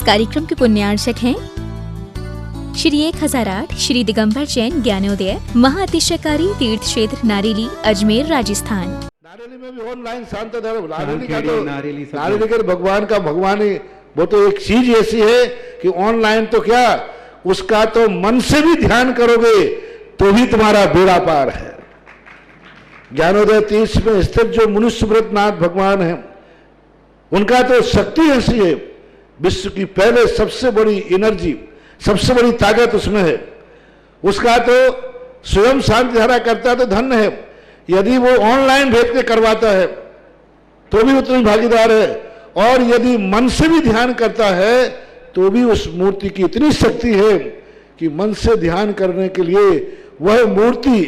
इस कार्यक्रम के पुण्यार्चक हैं श्री 1008 श्री दिगंबर जैन ज्ञानोदय महाअतिशयकारी तीर्थ क्षेत्र नारेली अजमेर राजस्थान। नारेली में भी ऑनलाइन शांत धर्म नारेली के भगवान का भगवान ही वो तो एक चीज ऐसी है कि ऑनलाइन तो क्या उसका तो मन से भी ध्यान करोगे तो भी तुम्हारा बेड़ा पार है। ज्ञानोदय तीर्थ में स्थित जो मुनि सुब्रतनाथ भगवान है उनका तो शक्ति ऐसी है, विश्व की पहले सबसे बड़ी एनर्जी सबसे बड़ी ताकत उसमें है। उसका तो स्वयं शांति धारा करता तो धन्य है, यदि वो ऑनलाइन भेज के करवाता है तो भी उतनी भागीदार है, और यदि मन से भी ध्यान करता है तो भी उस मूर्ति की इतनी शक्ति है कि मन से ध्यान करने के लिए वह मूर्ति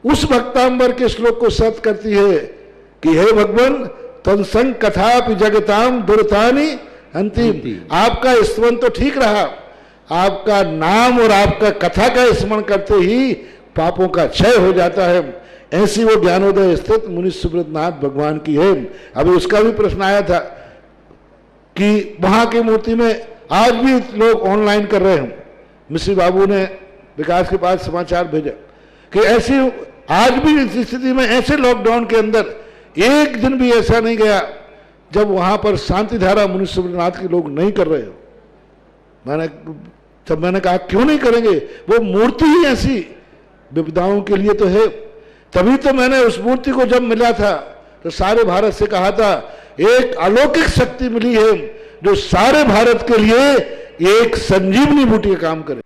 उस भक्तांबर के श्लोक को सत्य करती है कि हे भगवान तत्संग कथापि जगताम दुर्तानि अंतिम। आपका स्मरण तो ठीक रहा, आपका नाम और आपका कथा का स्मरण करते ही पापों का क्षय हो जाता है। ऐसी वो ज्ञानोदय स्थित मुनि सुब्रतनाथ भगवान की है। अभी उसका भी प्रश्न आया था कि वहां की मूर्ति में आज भी लोग ऑनलाइन कर रहे हैं। मिश्री बाबू ने विकास के पास समाचार भेजा कि ऐसी आज भी इस स्थिति में ऐसे लॉकडाउन के अंदर एक दिन भी ऐसा नहीं गया जब वहां पर शांति धारा मुनि सुब्रतनाथ के लोग नहीं कर रहे हो। मैंने कहा क्यों नहीं करेंगे, वो मूर्ति ही ऐसी विपदाओं के लिए तो है। तभी तो मैंने उस मूर्ति को जब मिला था तो सारे भारत से कहा था एक अलौकिक शक्ति मिली है जो सारे भारत के लिए एक संजीवनी बूटी का काम करे।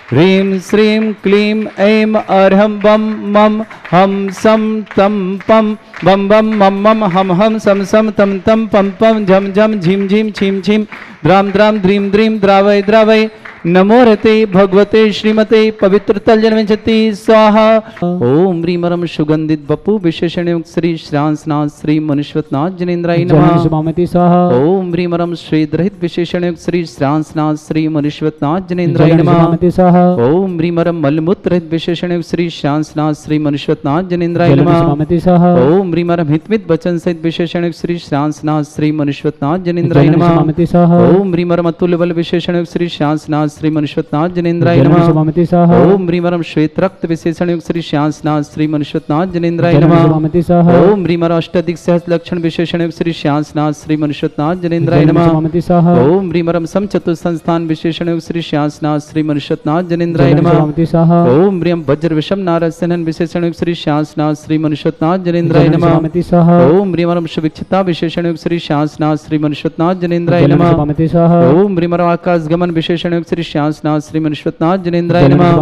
ह्रीं श्रीं क्लीं ऐं अर्हं बम मम हम सम तम पम बम बम मम मम हम हम सम सम तम तम पम पम झम झम झिम झिम छिम छिम द्राम द्राम द्रीम द्रीम द्रावय द्रावय नमो रते भगवते श्रीमते पवित्र तलजन्मचति स्वाहा। ओम ह्रीमरम सुगंधित बपु विशेषण युक्त श्री श्रांसनाथ श्री मनुष्वतनाथ जनेन्द्राय नमः। स्वाहा। ओम ह्रीमरम श्वेदरहित विशेषण युक्त श्री श्रांसनाथ श्री मनुष्वतनाथ जनेन्द्राय नमः। ओम ह्रीमरम मलमूत्र रहित विशेषण युक्त श्री श्रांसनाथ श्री मनुष्वतनाथ जनेन्द्राय नमः। ओम ह्रीमरम हितमित वचन सहित विशेषण युक्त श्री श्रांसनाथ श्री मनुष्वतनाथ जनेन्द्राय नमः। ओम ह्रीमरम अतुल्य बल विशेषण युक्त श्री श्रांसनाथ श्री मनुष्वतनाथ जनेन्द्राय नमः। ओम ह्रीमरम श्वेत रक्त विशेषण युक्त श्री श्यासनाथ श्री मनुष्वतनाथ जनेन्द्राय नमः। ओम ह्रीमरम अष्टाधिक सहस्र लक्षण विशेषण युक्त श्री श्यासनाथ श्री मनुष्वतनाथ जनेन्द्राय नमः। ओम ह्रीमरम सम चतुर्थ संस्थान विशेषण युक्त श्री श्यासनाथ श्री मनुष्वतनाथ जनेन्द्राय नमः। ओम ह्रीम वज्र विषम नारद सनन विशेषण युक्त श्री श्यासनाथ श्री मनुष्वतनाथ जनेन्द्राय नमः। ओम ह्रीमरम सुविक्षता विशेषण युक्त श्री श्यासनाथ श्री मनुष्वतनाथ जनेन्द्राय नमः। ओम ह्रीमरम आकाश गमन विशेषण युक्त श्री श्यासनाथ श्री मनुष्वतनाथ जनेन्द्राय नमः।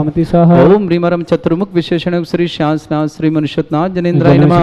ओम ह्रीमरम चतुर्मुख विशेषण युक्त श्री श्यासनाथ श्री मनुष्वतनाथ जनेन्द्राय नमः।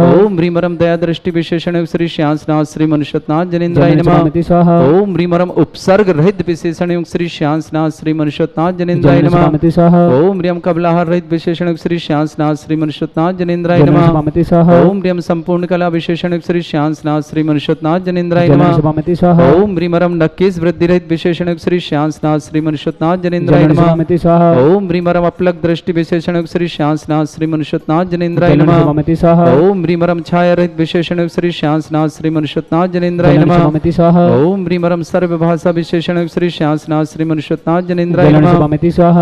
ओम ह्रीमरम दया दृष्टि विशेषण युक्त श्री श्यासनाथ श्री मनुष्वतनाथ जनेन्द्राय नमः। ओम ह्रीमरम उपसर्ग रहित विशेषण युक्त श्री श्यासनाथ श्री मनुष्वतनाथ जनेन्द्राय नमः। ओम ह्रीम कबलाहार रहित विशेषण युक्त श्री श्यासनाथ श्री मनुष्वतनाथ जनेन्द्राय नमः। ओम ह्रीम संपूर्ण कला विशेषण युक्त श्री श्यासनाथ श्री मनुष्वतनाथ जनेन्द्राय नमः। ओम ह्रीमरम नक्कीस वृद्धि रहित विशेषण युक्त श्री श्यासनाथ श्री मनुष्वतनाथ जनेन्द्राय नमः। ओम ह्रीमरम अपलक दृष्टि विशेषण युक्त श्री श्यासनाथ श्री मनुष्वतनाथ जनेन्द्राय नमः। ओम ह्रीमरम छाया रहित विशेषण युक्त श्री श्यासनाथ श्री मनुष्वतनाथ जनेन्द्राय नमः। ओम ह्रीमरम सर्व भाषा विशेषण युक्त श्री श्यासनाथ श्री मनुष्वतनाथ जनेन्द्राय नमः।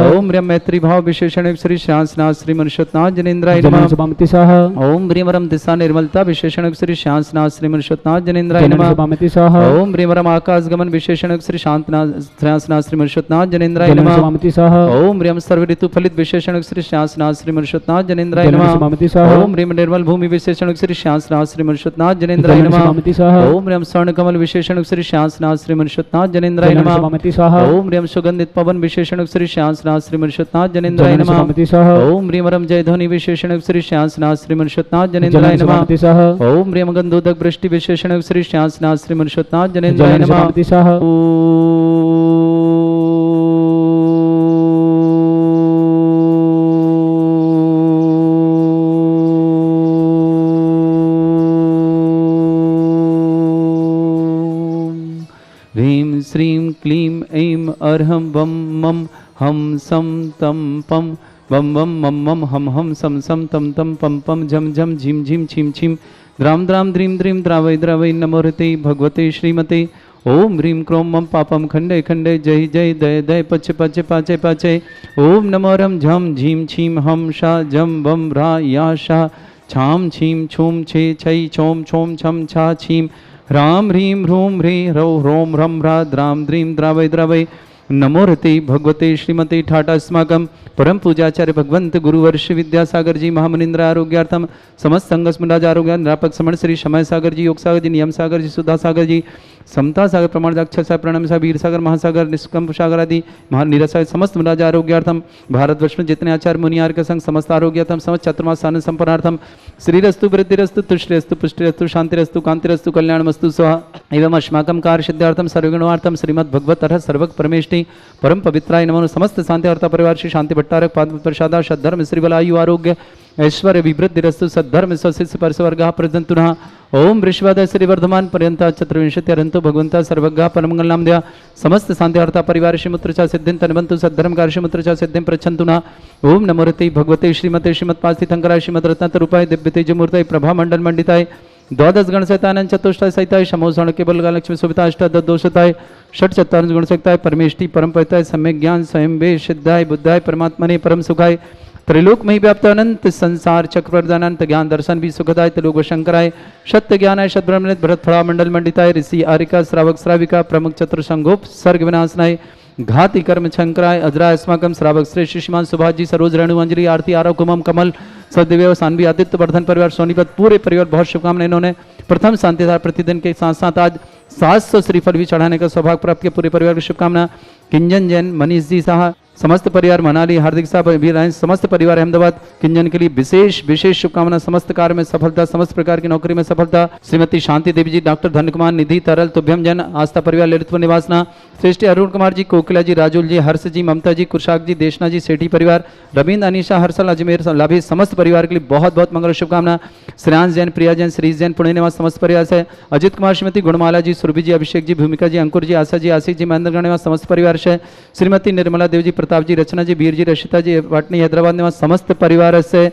ओम ह्रीम मैत्री भाव विशेषण युक्त श्री श्यासनाथ श्री मनुष्वतनाथ जनेन्द्राय नमः। ओम ह्रीमरम दिशा निर्मलता विशेषण युक्त श्री श्यासनाथ श्री मनुष्वतनाथ जनेन्द्राय नमः। ओम ह्रीमरम आकाश गमन विशेषण युक्त श्री श्यासनाथ श्री मनुष्वतनाथ जनेन्द्राय नमः। ओम ह्रीम सर्व ऋतु फलित विशेषण युक्त श्री श्यासनाथ श्री मनुष्वतनाथ जनेन्द्राय नमः। ओम ह्रीम निर्मल भूमि विशेषण युक्त श्री श्यासनाथ श्री मनुष्वतनाथ जनेन्द्राय नमः। ओम ह्रीम स्वर्ण कमल विशेषण युक्त श्री श्यासनाथ श्री मनुष्वतनाथ जनेन्द्राय नमः। ओम ह्रीम सुगंधित पवन विशेषण युक्त श्री श्यासनाथ श्री मनुष्वतनाथ जनेन्द्राय नमः। ओम ह्रीमरम जय ध्वनि विशेषण युक्त श्री श्यासनाथ श्री मनुष्वतनाथ जनेन्द्राय नमः। ओम ह्रीम गंधोदक वृष्टि विशेषण युक्त श्री श्यासनाथ श्री मनुष्वतनाथ जनेन्द्राय नमः। ह्रीं श्रीं क्लीं ऐं अर्हं बम मम हम सम तम पम बम बम मम मम हम सम सम तम तम पम पम झम झम झिम झिम छिम छिम द्राम द्राम द्रीम द्रीम द्रावै द्रावै नमोहते भगवते श्रीमते ओम ह्रीं क्रोम मम पापम खंडे खंडे जय जय दय दय पच पच पाचे पाचे ओम नमो रम झम झीम छीम हम शा जम बम रा या शा छाम छीम छूम छे छै छोम छोम छम छा छीम ह्राम ह्रीं ह्रूं ह्री ह्रौ ह्रोम ह्रम ह्रा द्राम द्रीं द्रावै द्रावै नमोहते भगवते श्रीमते ठाटा अस्माकं परम पूजाचार्य भगवंत गुरुवर्ष विद्यासागर जी महामनिंद्र आरोग्यार्थम समस्त संघ स्मराज आरोग्य निरापक समण श्री समय सागर जी योग सागर जी नियम सागर जी सुधा सागर जी समता सागर प्रमाण अक्षर सागर प्रणम सागर वीर सागर महासागर निष्कंप सागर आदि महानिरसागर समस्त राजा आरोग्यार्थम भारतवर्ष में जितने आचार्य मुनियार के संग समस्त आरोग्यार्थम समस्त चतुर्मास आनंद संपन्नार्थम श्रीरस्तु वृद्धिरस्तु तुष्टिरस्तु पुष्टिरस्तु शांतिरस्तु कांतिरस्तु कल्याणमस्तु स्वाहा एवं अस्माकं कार्य सिद्धार्थम सर्वगुणार्थम श्रीमद् भगवत अर्थ सर्वक परमेष्टि परम पवित्राय नमो समस्त शांति अर्थ परिवार श्री शांति भट्टारक पाद प्रसादा सद्धर्म श्रीबलायु आरोग्य ऐश्वर्य विवृद्धिरस्तु सद्धर्म स्वशिष्य परसवर्गः प्रजंतुनः ओम वृषभादय श्री वर्धमान पर्यंत चतुर्विंशति अरंतो भगवंता सर्वज्ञ परमंगल नाम दया समस्त शांति अर्थ परिवार श्रीमुत्र च सिद्धिं तनवंतु सद्धर्म कार्य श्रीमुत्र च सिद्धिं प्रच्छन्तुना ओम नमोरते भगवते श्रीमते श्रीमत्पास्ति थंकराय श्रीमद रत्नतरूपाय दिव्य तेजमूर्तये प्रभा मंडल मंडिताय द्वादश गण सहितानंद चतुष्टाय सहिताय शमोषण केवल लक्ष्मी सुविता अष्टाद दोषताय षट चत्वारिंश गुण सहिताय परमेष्टि परम पविताय सम्यक ज्ञान स्वयं वे सिद्धाय बुद्धाय परमात्मने परम सुखाय त्रिलोक में व्याप्त अनंत संसार चक्रवर्धनानंत ज्ञान दर्शन भी सुखदाय त्रिलोक शंकराय सत्य ज्ञानाय सद्ब्रह्मणे भरत फला मंडल मंडिताय ऋषि आरिका श्रावक श्राविका प्रमुख चतुर्संगोप सर्ग विनाशनाय घाति कर्म शंकराय अजराय अस्माकम श्रावक श्रेष्ठ श्रीमान सुभाष जी सरोज रेणु अंजलि आरती आरव कुमम कमल सददेव सानवी आदित्य वर्धन परिवार सोनीपत पूरे परिवार बहुत शुभकामनाएं। इन्होंने प्रथम शांतिधार प्रतिदिन के साथ साथ आज 700 श्रीफल भी चढ़ाने का सौभाग्य प्राप्त किया। पूरे परिवार की शुभकामना। किंजन जैन मनीष जी साहा समस्त परिवार मनाली हार्दिक साहब भी समस्त परिवार अहमदाबाद किंजन के लिए विशेष विशेष शुभकामना। समस्त कार्य में सफलता समस्त प्रकार की नौकरी में सफलता। श्रीमती शांति देवी जी डॉक्टर धन कुमार निधि तरल तुभ्यम जन आस्था परिवार ललितपुर निवासना श्रेष्ठ अरुण कुमार जी कोकिला जी राजुल जी हर्ष जी ममता जी कुशाक जी देशना जी सेठी परिवार रविंद्र अनिशा हर्षल अजमेर लाभी समस्त परिवार के लिए बहुत बहुत मंगल शुभकामना। श्रेयांश जैन प्रिया जैन श्रीज जैन पुणे निवास समस्त परिवार से अजित कुमार श्रीमती गुणमाला जी सुरभि जी अभिषेक जी भूमिका जी अंकुर जी आशा जी आशिक जी महेंद्रगढ़ निवास समस्त परिवार से श्रीमती निर्मला देव जी प्रताप जी रचना जी वीर जी रशिता जी वाटनी हैदराबाद निवास समस्त परिवार से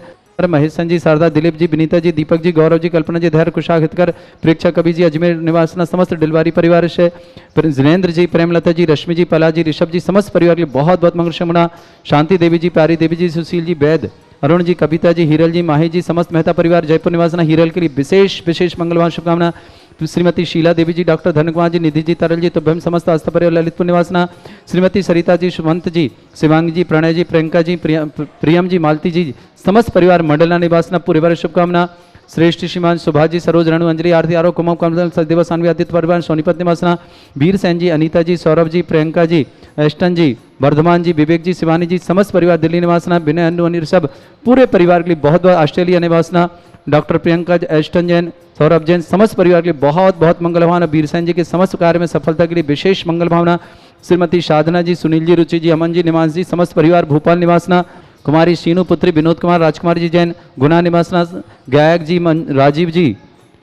महेशन जी शारदा दिलीप जी विनीता जी दीपक जी गौरव जी कल्पना जी धैर्य कुशाक हितकर प्रेक्षा कवि जी अजमेर निवासना समस्त डिलवारी परिवार से जिनेन्द्र जी प्रेमलता जी रश्मि जी पला जी ऋषभ जी समस्त परिवार के लिए बहुत बहुत मंगल शुभकामना। शांति देवी जी प्यारी देवी जी सुशील जी वैद अरुण जी कविता जी हीरल जी माही जी समस्त मेहता परिवार जयपुर निवासना हीरल के लिए विशेष विशेष मंगलवार शुभकामना। श्रीमती शीला देवी जी डॉक्टर धन कुमार जी निधि जी तरल जी तुभ्यम समस्त आस्था परिवार ललितपुर निवासना। श्रीमती सरिता जी सुमंत जी शिवांगी जी प्रणय जी प्रियंका जी प्रियम जी मालती जी समस्त परिवार मंडला निवासना पूरे बार शुभकामना। श्रेष्ठ श्रीमान सुभाष जी सरोज रेणु अंजलि आरती आरोप कुमम कमल सदेव सानवी आदित्य परिवार सोनीपत निवासना। वीर सैन जी अनीता जी सौरभ जी प्रियंका जी एस्टन जी वर्धमान जी विवेक जी शिवानी जी समस्त परिवार दिल्ली निवासना। विनय अनु अनिल सब पूरे परिवार के लिए बहुत बहुत ऑस्ट्रेलिया निवासना। डॉक्टर प्रियंका एस्टन जैन सौरभ जैन समस्त परिवार के लिए बहुत बहुत मंगल भावना। वीर सैन जी के समस्त कार्य में सफलता के लिए विशेष मंगल भावना। श्रीमती साधना जी सुनील जी रुचि जी अमन जी निवास जी समस्त परिवार भोपाल निवासना। कुमारी शीनू पुत्री विनोद कुमार राजकुमार जी जैन गुना निवासना। गायक जी राजीव जी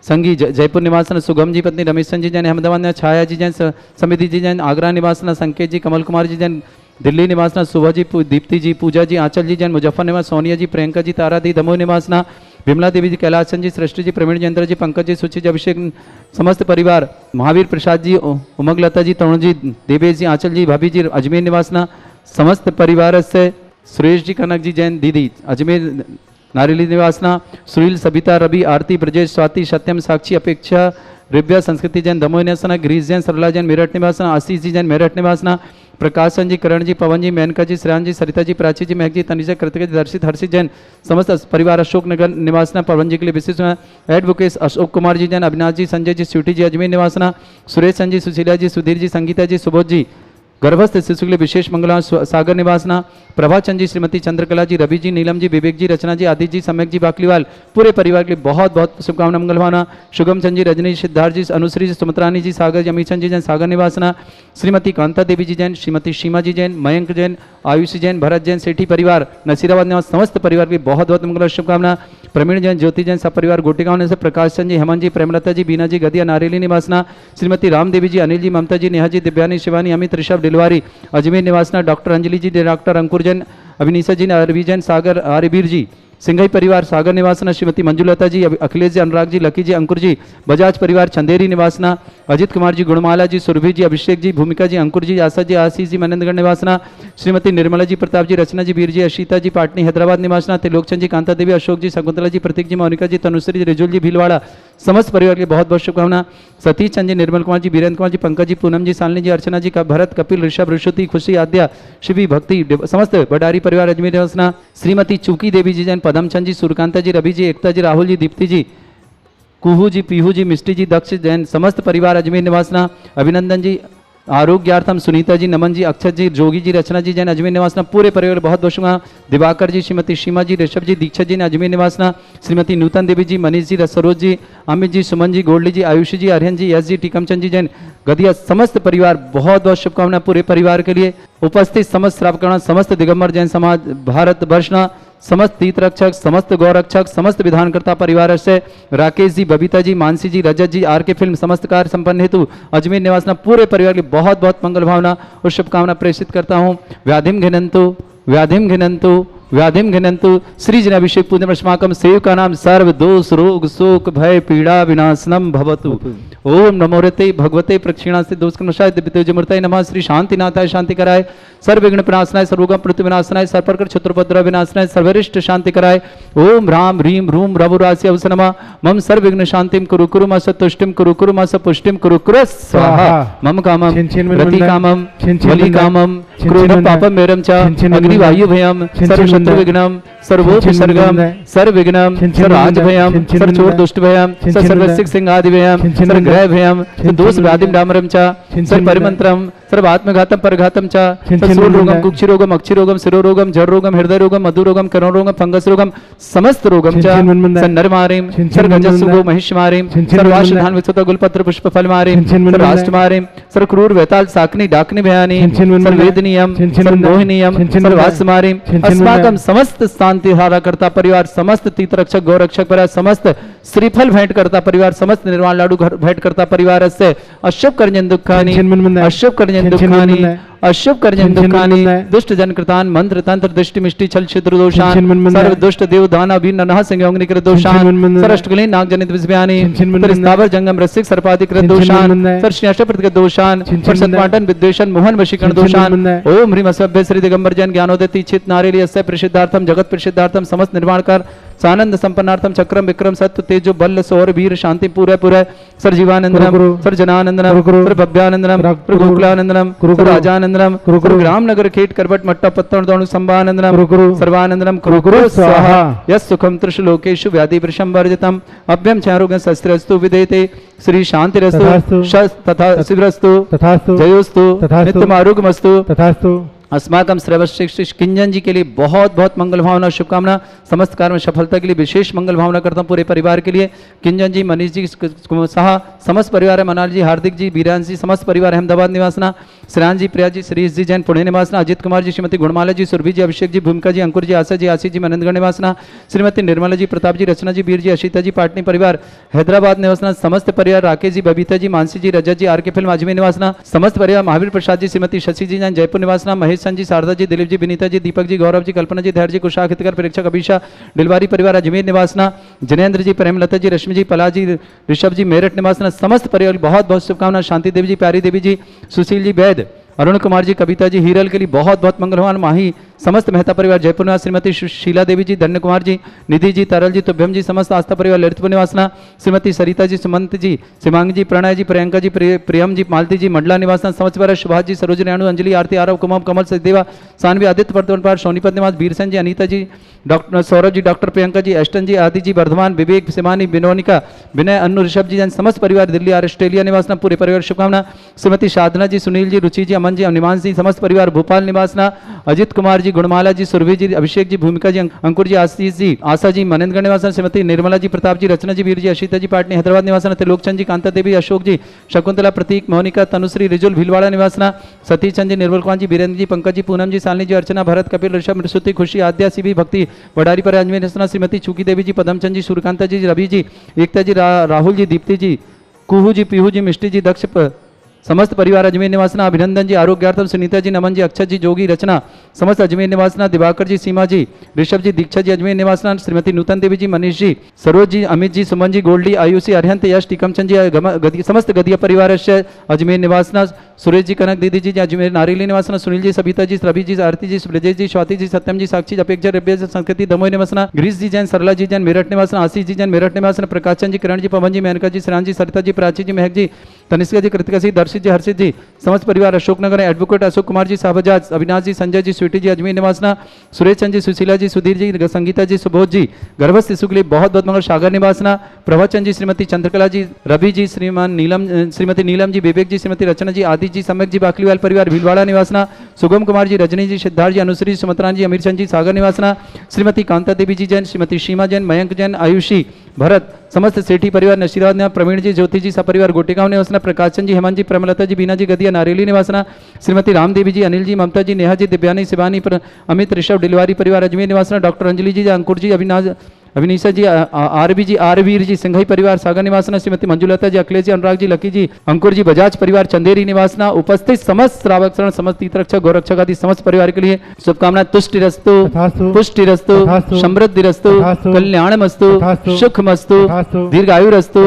संगी जयपुर निवासना। सुगम जी पत्नी रमेश जी जैन अहमदाबाद में छाया जी जैन समिति जी जैन आगरा निवासना। संकेत जी कमल कुमार जी जैन दिल्ली निवासना। सुबह जी दीप्ति जी पूजा जी आंचल जी जैन मुजफ्फर निवास। सोनिया जी प्रियंका जी तारा दी दमोह निवासना। विमला देवी जी कैलाशन जी सृष्टि जी प्रवीण जी इंद्र जी पंकज जी सुचि जी अभिषेक समस्त परिवार। महावीर प्रसाद जी उमंग लता जी तरुण जी देवेश जी आंचल जी भाभी जी अजमेर निवासना। समस्त परिवार से सुरेश जी कनक जी जैन दीदी अजमेर नारेली निवासना। सुनील सबिता रवि आरती ब्रजेश स्वाति सत्यम साक्षी अपेक्षा रिव्या संस्कृति जैन दमोह निवासना। ग्रीस जैन सरला जैन मेरठ निवासना। आशीष जी जैन मेरठ निवासना। प्रकाशन जी करण जी पवन जी मेनका जी श्रेयान जी सरिता जी प्राची जी महक जी तनिषा कृतिका जी दर्शित हर्षित जैन समस्त परिवार अशोक नगर निवासना। पवन जी के लिए विशेष एडवोकेट अशोक कुमार जी जैन अविनाश जी संजय जी स्वीटी जी अजमेर निवासना। सुरेश जी सुशीला जी सुधीर जी संगीता जी सुबोध जी गर्भस्थ शिशु के लिए विशेष मंगला सागर निवासना। प्रभाचंद जी श्रीमती चंद्रकला जी रवि जी नीलम जी विवेक जी रचना जी आदित्य जी सम्यक जी बाकलीवाल पूरे परिवार के लिए बहुत बहुत शुभकामना मंगल भावना। शुभम चंद जी रजनी सिद्धार्थ जी अनुश्री जी सुमित्रानी जी सागर जी अमीचंद जी जैन सागर निवासना। श्रीमती कांता देवी जी जैन श्रीमती सीमा जी जैन मयंक जैन आयुषी जैन भरत जैन सेठी परिवार नसीराबाद निवास समस्त परिवार की बहुत बहुत मंगल शुभकामना। प्रवीण जैन ज्योति जैन सब परिवार गोटिगांव से प्रकाश चंद जी हेमंत जी प्रेमलता जी बीना जी गदिया नारेली निवासना। श्रीमती राम देवी जी अनिल जी ममता जी नेहा जी दिव्यानी शिवानी अमित ऋषभ डिलवारी अजमेर निवासना। डॉक्टर अंजलि जी डॉक्टर अंकुर जैन अभिनीसा जी आरबी जैन सागर आर्यवीर जी सिंघई परिवार सागर निवासना, श्रीमती मंजुलता जी, अखिलेश जी, अनुराग जी, लकी जी, अंकुर जी, बजाज परिवार चंदेरी निवासना, अजित कुमार जी, गुणमाला जी, सुरभि जी, अभिषेक जी, भूमिका जी, अंकुर जी, आशा जी, आशीष जी, मनेन्द्रगढ़ निवासना, श्रीमती निर्मला जी, प्रताप जी, रचना जी, वीर जी, अशीता जी, पाटनी हैदराबाद निवासना, त्रिलोकचंद जी, कांता देवी, अशोक जी, शकुंतला जी, प्रतीक जी, मोनिका जी, तनुश्री जी, रिजुल जी, भीलवाड़ा, समस्त परिवार के बहुत बहुत शुभकामना। सतीश चंद जी, निर्मल कुमार जी, वीरेंद्र कुमार जी, पंकज जी, पूनम जी, सालनी जी, अर्चना जी, भरत, कपिल, ऋषभ, ऋषुति, खुशी, आद्या, शिवी, भक्ति, समस्त भंडारी परिवार अजमेर निवासना, श्रीमती चूकी देवी जी जैन, पदमचंद जी, सूर्यकांता जी, रवि जी, एकता जी, राहुल जी, दीप्ति जी, कुहू जी, पीहू जी, मिष्टी जी, दक्ष जैन, समस्त परिवार अजमेर निवासना, अभिनंदन जी, आरोग्यार्थम, सुनीता जी, नमन जी, अक्षत जी, जोगी जी, रचना जी जैन अजमेर निवासना, पूरे परिवार बहुत बहुत शुभकामना। दिवाकर जी, श्रीमती सीमा जी, ऋषभ जी, दीक्षित जी ने अजमेर निवासना, श्रीमती नूतन देवी जी, मनीष जी, सरोज जी, अमित जी, सुमन जी, गोल्डी जी, आयुषी जी, आर्यन जी, यश जी, टीकमचंद जी जैन गदिया, समस्त परिवार बहुत बहुत शुभकामना पूरे परिवार के लिए। उपस्थित समस्त श्रावकगण, समस्त दिगंबर जैन समाज, भारत वर्षना, समस्त तीर्थरक्षक, समस्त गौरक्षक, समस्त विधानकर्ता परिवार से राकेश जी, बबीता जी, मानसी जी, रजत जी, आर के फिल्म समस्त कार्य संपन्न हेतु अजमेर निवासना, पूरे परिवार की बहुत बहुत मंगल भावना और शुभकामना प्रेषित करता हूँ। व्याधिम घिनंतु, व्याधिम घिनंतु, व्याधिम घिनंतु, श्री जनाभिषेक पूजन अस्माकं सेवका नाम सर्व दोष रोग शोक भय पीड़ा विनाशनम भवतु। ओम नमो रते भगवते प्रक्षिणास्ते दोषकर्मशाय दिव्यतेजमूर्तये नमः। श्री शांतिनाथाय शांति कराय, सर्वविघ्न विनाशनाय, सर्वरोग मृत्यु विनाशनाय, सर्वप्रकार शत्रुपद्रव विनाशनाय, सर्वरिष्ट शांति कराय। ओम ह्राम ह्रीम ह्रूम रघुरास्य अवस नमः। मम सर्वविघ्न शांतिम कुरु कुरु मास तुष्टिम कुरु कुरु मास पुष्टिम कुरु कुरु स्वाहा। मम कामम रति कामम बलि कामम क्रोधम पापम मेरम च अग्निवायु भयम सर्व शत्रु विघ्नम सर्वोपसर्गम सर्वविघ्नम सर्वराज भयम सर्वचोर दुष्ट भयम सर्वसिक सिंहादि भयम सर्वग्रह भयम दोष व्याधिम डामरम च सर्वपरिमंत्रम सर्वात्मघातम परघातम च सर्वसूल रोगम कुक्षि रोगम अक्षि रोगम शिरोरोगम जर रोगम हृदय रोगम मधु रोगम कर्ण रोगम फंगस रोगम समस्त रोगम च सन्नर मारिम सर्वगजस्सुगो महिष मारिम सर्वाश धान विस्तृत गुलपत्र पुष्प फल मारिम सर्वाष्ट मारिम सर्वक्रूर वेताल साकनी डाकनी भयानी सर्वेदनीयम सर्वमोहिनीयम सर्वास मारिम अस्माकं समस्त शांति हारा करता परिवार, समस्त तीर्थरक्षक गौरक्षक परिवार, समस्त श्रीफल भेंट करता परिवार, समस्त निर्वाण लाडू भेंट करता परिवार से अशुभ कर्जन दुखानी अशुभ कर्जन दुखानी अशुभ कर्जन दुखानी दुष्ट जन कृतान मंत्र तंत्र दृष्टि मिष्टि छल छिद्र दोषान सर्व दुष्ट देव दाना भी ननह संयोगनि कृत दोषान सरष्टकुलीन नाग जनित विषयानि परिस्तावर जंगम रसिक सर्पादि कृत दोषान सरश्रेष्ठ प्रतिक दोषान सत्पाटन विद्वेषण मोहन वशीकरण दोषान ओम ह्रीम असभ्य श्री दिगंबर जैन ज्ञानोदय चित नारेली अस्य प्रसिद्धार्थम जगत प्रसिद्धार्थम समस्त निर्माणकार सानंद संपन्नार्थम चक्रम विक्रम सत्य तेजो बल्ल सौर वीर शांति पूरे पूरे सर जीवानंदनम सर जनानंदनम सर भव्यानंदनम सर गोकुलानंदनम सर राजानंदनम सर ग्राम नगर खेट करबट मट्टा पत्तन दोणु संभानंदनम सर्वानंदनम कुरु स्वाहा यस सुखम त्रिश लोकेषु व्याधि वृषम वर्जितम अभ्यम चारोग्य शस्त्रस्तु विदेते श्री शांतिरस्तु तथा शिवरस्तु तथास्तु जयोस्तु नित्यम आरोग्यमस्तु तथास्तु। अस्माकं श्रेष्ठ किंजन जी के लिए बहुत बहुत मंगल भावना शुभकामना, समस्त कार्य में सफलता के लिए विशेष मंगल भावना करता हूँ पूरे परिवार के लिए। किंजन जी, मनीष जी साहा, समस्त परिवार है, मनाल जी, हार्दिक जी, बीरांश जी, समस्त परिवार अहमदाबाद निवासना, श्रेयान जी, प्रिया जी, श्रीश जी जैन पुणे निवासना, अजित कुमार जी, श्रीमती गुणमाला जी, सुरभि जी, अभिषेक जी, भूमिका जी, अंकुर जी, आशा जी, आशीष जी, मनेन्द्रगढ़ निवासना, श्रीमती निर्मला जी, प्रताप जी, रचना जी, वीर जी, अशीता जी, पाटनी परिवार हैदराबाद निवासना, समस्त परिवार राकेश जी, बबीता जी, मानसी जी, रजत जी, आर के फिल्म अजमेर निवासना, समस्त परिवार महावीर प्रसाद जी, श्रीमती शशि जी जैन जयपुर निवासना, महेश चंद जी, शारदा जी, दिलीप जी, विनीता जी, दीपक जी, गौरव जी, कल्पना जी, धैर्य जी, कुशाख हितकर परीक्षक अभिषा डिलवारी परिवार अजमेर निवासना, जिनेन्द्र जी, प्रेमलता जी, रश्मि जी, पला जी, ऋषभ जी, मेरठ निवासना, समस्त परिवार बहुत बहुत शुभकामना। शांति देवी जी, प्यारी देवी जी, सुशील जी, वैद, अरुण कुमार जी, कविता जी, हीरल के लिए बहुत बहुत मंगलवान। माही समस्त मेहता परिवार जयपुर निवास, श्रीमती शीला देवी जी, धन्य कुमार जी, निधि जी, तरल जी, तुभ्यम जी, समस्त आस्था परिवार ललितपुर निवासना, श्रीमती सरिता जी, सुमंत जी, शिवांग जी, प्रणय जी, प्रियंका जी, प्रियम जी, मालती जी, मंडला निवासना, समस्त परिवार सुभाष जी, सरोज रेणु, अंजलि, आरती, आरव, कुमार, कमल, सचदेवा, सानवी, आदित्य वर्धमान, सोनीपत निवास, बीरसन जी, अनीता जी, डॉक्टर सौरभ जी, डॉक्टर प्रियंका जी, अष्टन जी, आदि जी, वर्धमान, विवेक, सिमानी, विनोनिका, विनय, अनु, ऋषभ जी, समस्त परिवार दिल्ली और ऑस्ट्रेलिया निवासना, पूरे परिवार शुभकामना। श्रीमती साधना जी, सुनील जी, रुचि जी, अमन जी, अनिमान जी, समस्त परिवार भोपाल निवासना, अजित कुमार जी, गुणमाला जी, सुरभि जी, अभिषेक जी, भूमिका जी, अंकुर जी, आशीष जी, आशा जी, मनेन्द्रगढ़ निवासना, श्रीमती निर्मला जी, प्रताप जी, रचना जी, वीर जी, अशीता जी, पाटनी हैदराबाद निवासना, त्रिलोकचंद जी, कांता देवी, अशोक जी, शकुंतला, प्रतीक, मोनिका, तनुश्री, रिजुल, भीलवाड़ा निवासना, सतीश चंद जी, निर्मल कुमार जी, वीरेंद्र जी, पंकज जी, पूनम जी, सालनी जी, अर्चना, भरत, कपिल, ऋषभ, मृसुति, खुशी, आद्या, सीबी, भक्ति, वडारी पर अजमेर निवासना, श्रीमती चूकी देवी जी, पदमचंद जी, सूर्यकांता जी, रवि जी, एकता जी, राहुल जी, दीप्ति जी, कुहू जी, पीहू जी, मिष्टी जी, दक्ष समस्त परिवार अजमेर निवासना अभिनंदन जी, आरोग्यार्थम सुनीता जी, नमन जी, अक्षत जी, जोगी रचना समस्त अजमेर निवासना, दिवाकर जी, सीमा जी, ऋषभ जी, दीक्षा जी अजमेर निवासना, श्रीमती नूतन देवी जी, मनीष जी, सरोज जी, अमित जी, सुमन जी, गोल्डी, आयुषी, अरिहंत, यश, टीकमचंद जी, समस्त गदिया परिवार अजमेर निवासना, सुरेश जी, कनक दीदी जी अजमेर नारेली निवासना, सुनील जी, सबिता जी, रवि जी, आरती जी, ब्रजेश जी, स्वाति जी, सत्यम जी, साक्षी, अपेक्षा रव्य संस्कृति दमोई निवासना, ग्रीस जी जैन, सरला जी जैन मेरठ निवासना, आशीष जी जैन मेरठ निवासना, प्रकाश चंद जी, किरण जी, पवन जी, मेनका जी, श्रेयांश जी, सरिता जी, प्राची जी, महक जी, तनिष्का जी, कृतिका जी, दर्शित जी, हर्षित जी, समस्त परिवार अशोकनगर, एडवोकेट अशोक कुमार जी, साहबजाज, अविनाश जी, संजय जी, स्वीटी जी अजमेर निवासना, सुरेश चंद जी, सुशीला जी, सुधीर जी, संगीता जी, सुबोध जी, गर्भस्थ शिशु के लिए बहुत बहुत मंगल, सागर निवासना, प्रभाचंद जी, श्रीमती चंद्रकला जी, रवि जी, श्रीमती नीलम जी, विवेक जी, श्रीमती रचना जी, आदि जी, सम्यक जी, बाकलीवाल परिवार भीलवाड़ा निवासना, सुगम कुमार जी, रजनी जी, सिद्धार्थ जी, अनुश्री, सुमत्रान जी, अमीर चंद जी, सागर निवासना, श्रीमती कांता देवी जी जैन, श्रीमती सीमा जैन, मयंक जैन, आयुषी, भरत, समस्त सेठी परिवार नशीराबाद निवास, प्रवीण जी, ज्योति जी, सपरिवार गोटेगांव निवासना, प्रकाशन जी, हेमंत जी, प्रमलता जी, बीना जी, गदिया नारेली निवासना, श्रीमती रामदेवी जी, अनिल जी, ममता जी, नेहा जी, दिव्यानी, शिवानी, अमित, ऋषभ, डिलवारी परिवार अजमेर निवासना, डॉक्टर अंजलि जी, अंकुर जी, अविनीशा जी, आरबी जी, आरवीर जी, सिंघई परिवार सागर निवासना, श्रीमती मंजुलता जी, अखिलेश जी, अनुराग जी, लकी जी, अंकुर जी, बजाज परिवार चंदेरी निवासना, उपस्थित समस्त श्रावक समस्त तीर्थरक्षक गोरक्षक आदि समस्त परिवार के लिए शुभकामनाएं। तुष्टिरस्तु, पुष्टिरस्तु, समृद्धिरस्तु, कल्याणमस्तु, सुखमस्तु, दीर्घायुरस्तु,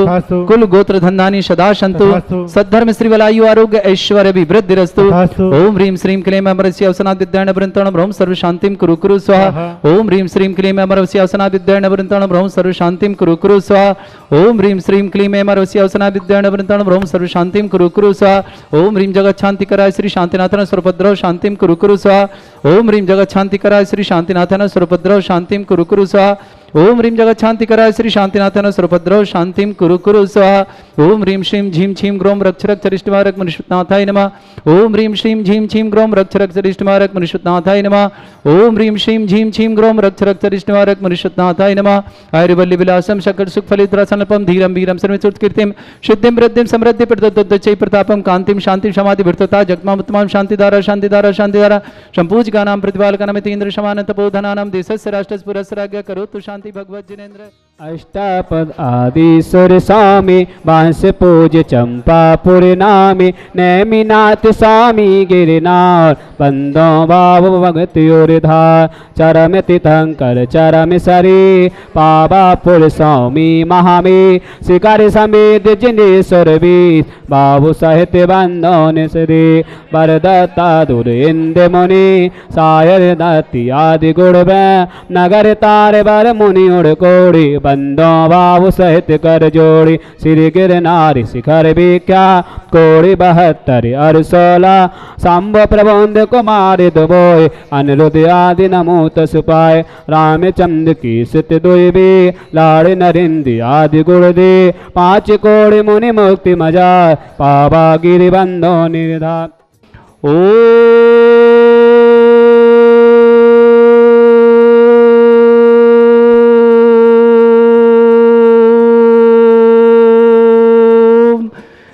कुल गोत्र धन्धानी सदा सन्तु, सद्धर्म श्रीवलायु आरोग्य ऐश्वर्य अभिवृद्धिरस्तु। ओम ह्रीं श्रीं क्लीं अमरस्य अवसनाद विद्याण वृंतण ब्रह्म सर्व शांतिं कुरु कुरु स्वाहा। ओम ह्रीं श्रीं क्लीं अमरस्य अवसनाद विद्याण वृंतण ब्रह्म सर्व शांतिं कुरु कुरु स्वाहा। ओम ह्रीं श्रीं क्लीं अमरस्य अवसनाद विद्याण वृंतण ब्रह्म सर्व शांतिं कुरु कुरु स्वाहा। ओम ह्रीं जगत शांतिकराय श्री शांतिनाथन स्वरूपद्रव शांतिं कुरु कुरु स्वाहा। ओम ह्रीं जगत शांतिकराय श्री शांतिनाथन स्वरूपद्रव शांतिं कुरु कुरु स्वाहा। ओम ह्रीं जगत शांतिकराय श्री शांतिनाथन स्वरूपद्रव शांतिं कुरु कुरु स्वाहा। ओम ह्रीं श्रीं झीं छीं ग्रोम रक्षरक चरिष्टमारक मनुष्यनाथाय नमः। ओम ह्रीं श्रीं झीं छीं ग्रोम रक्षरक चरिष्टमारक मनुष्यनाथाय नमः। ओम ह्रीं श्रीं झीं छीं ग्रोम रक्षरक चरिष्टमारक मनुष्यनाथाय नमः। आयुर्वल्ली विलासम सकल सुख फलितरसनपम धीरम वीरम सर्वचूत कीर्तिम शुद्धिं वृद्धिं समृद्धि प्रदोदच्चै प्रतापम कांतिम शांतिं समाधि भृतता जगमाम उत्तमं शांतिधारा शांतिधारा शांतिधारा संपूजकानां प्रतिपालकानामिति इंद्र समान तपोधनानां देशस्य राष्ट्रस्य पुरस्य राज्ञ करोतु शांति भगवत जिनेन्द्र। अष्टापद आदि सुर स्वामी बांस पूज चंपापुर नामी नैमिनाथ स्वामी गिरनार बंदो बाब भगत योरधार चरम तीर्थंकर चरम सरी पावापुर स्वामी महामी शिकार समेत जिनेश्वर बीस बाबू साहित्य बंदो निश्री वरदत्ता दुर इंद्र मुनि सायर दत्ती आदि गुण नगर तार बर मुनि उड़ कोड़ी बंदो बाबू सहित कर जोड़ी श्री गिरनारी शिखर विख्या कोड़ी 72 और 16 सांब प्रबंध कुमार दुबोय अनिरुद्ध आदि नमूत सुपाय रामचंद्र की सित दुबी लाड़ नरिंदी आदि गुरुदे 5 कोड़ी मुनि मुक्ति मजा पावा गिरि बंदो निर्धार।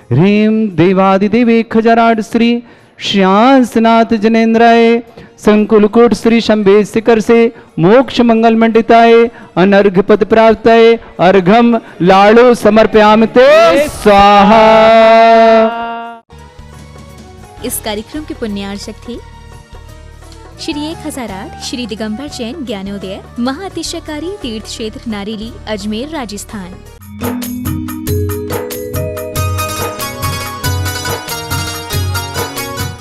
ह्रीं देवादिदेवे खजराट श्री श्यासनाथ जनेन्द्राय संकुलकोट श्री शंभे शिखर से मोक्ष मंगल मंडिताय अनर्घ पद प्राप्ताय अर्घम लाड़ो समर्पयामते स्वाहा। इस कार्यक्रम के पुण्यार्चक थे श्री 1008 श्री दिगंबर जैन ज्ञानोदय महाअतिशयकारी तीर्थ क्षेत्र नारेली अजमेर राजस्थान।